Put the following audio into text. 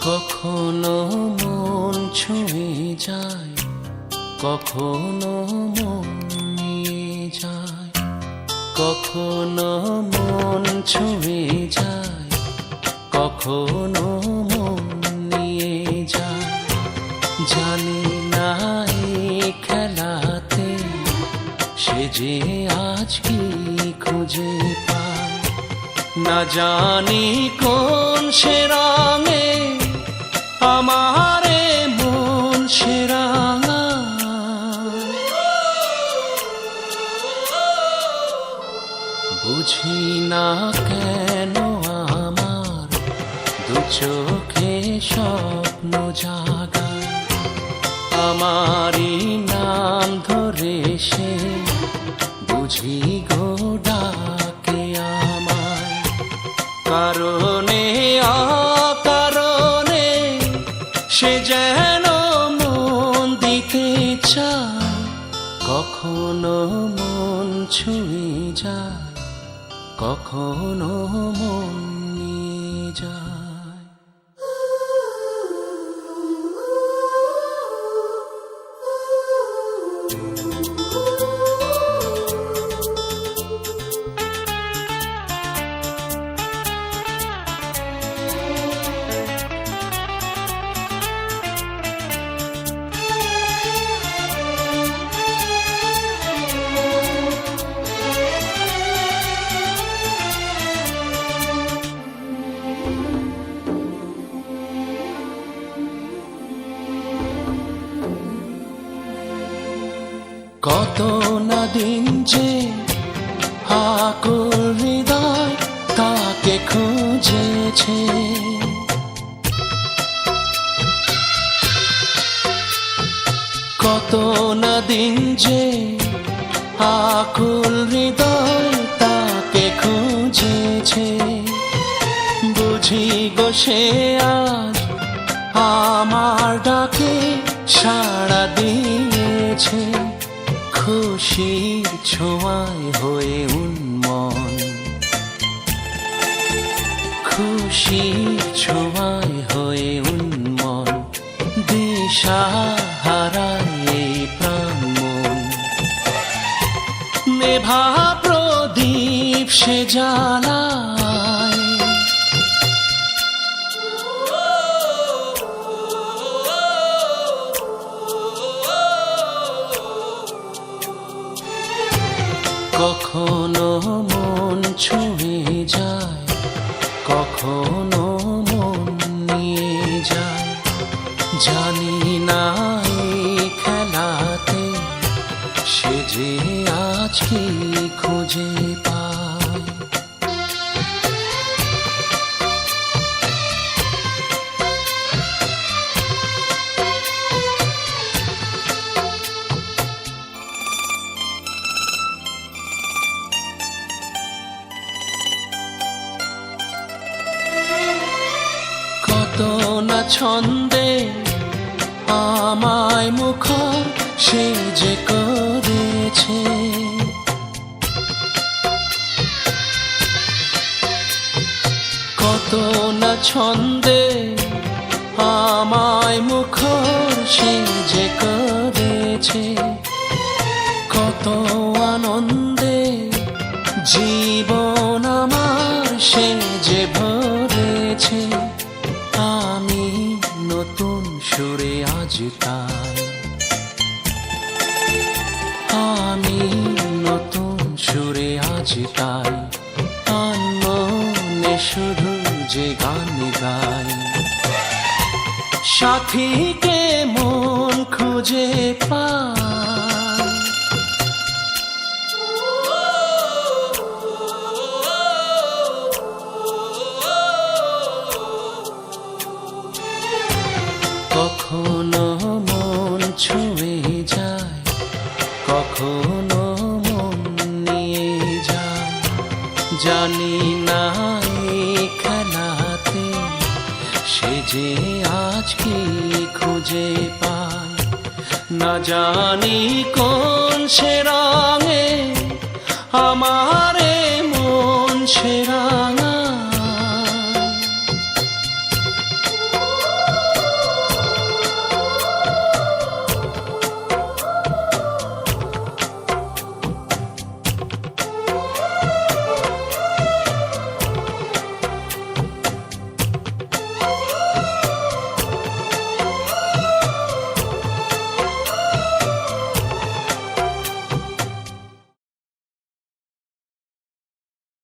কখনো মন ছুঁয়ে যায়, কখনো মন নিয়ে যায়, কখনো মন ছুঁয়ে যায়, কখনো মন নিয়ে যায়। জানি না এই খেলাতে সে যে আজ কি খুঁজে পায়, না জানি কোন সে রঙে আমারে মন সে রাঙা। বুঝি না কেন আমার দু চোখে স্বপ্ন জাগায়, আমারই নাম ধরে সে বুঝি গো ডাকে আমায়। কারণে অকারণে সে যেন মন দিতে চায়, কখনো মন ছুঁয়ে যায়, কখনো মন নিয়ে যায়। কত না দিন যে আকুল হৃদয় তাকে খুঁজেছে, কত না দিন যে আকুল হৃদয় তাকে খুঁজেছে। বুঝি গো সে আজ আমার ডাকে সাড়া দিয়েছে, খুশির ছোঁয়ায় হয়ে উন্মন, খুশির ছোঁয়ায় হয়ে উন্মন, দিশা হারায় প্রাণ মন। নেভা প্রদীপ সে জ্বালায়, কখনো মন ছুঁয়ে যায়, কখনো মন নিয়ে যায়। জানি না এই খেলাতে সে যে আজ কি খুঁজে পায়। কত না ছন্দে আমায় মুখর সে যে করেছে, কত না ছন্দে আমায় মুখর সে যে করেছে। কত আনন্দে জীবন আমার সে যে ভরেছে। আমি নতুন সুরে আজ তাই, আমি নতুন সুরে আজ তাই, আনমনে শুধু যে গান গাই। সাথীকে মন খুঁজে পায়, কখনো মন ছুঁয়ে যায়, কখনো মন নিয়ে যায়। জানি না এই খেলাতে সে যে আজ কি খুঁজে পায়, না জানি কোন সে রঙে আমারে মন সে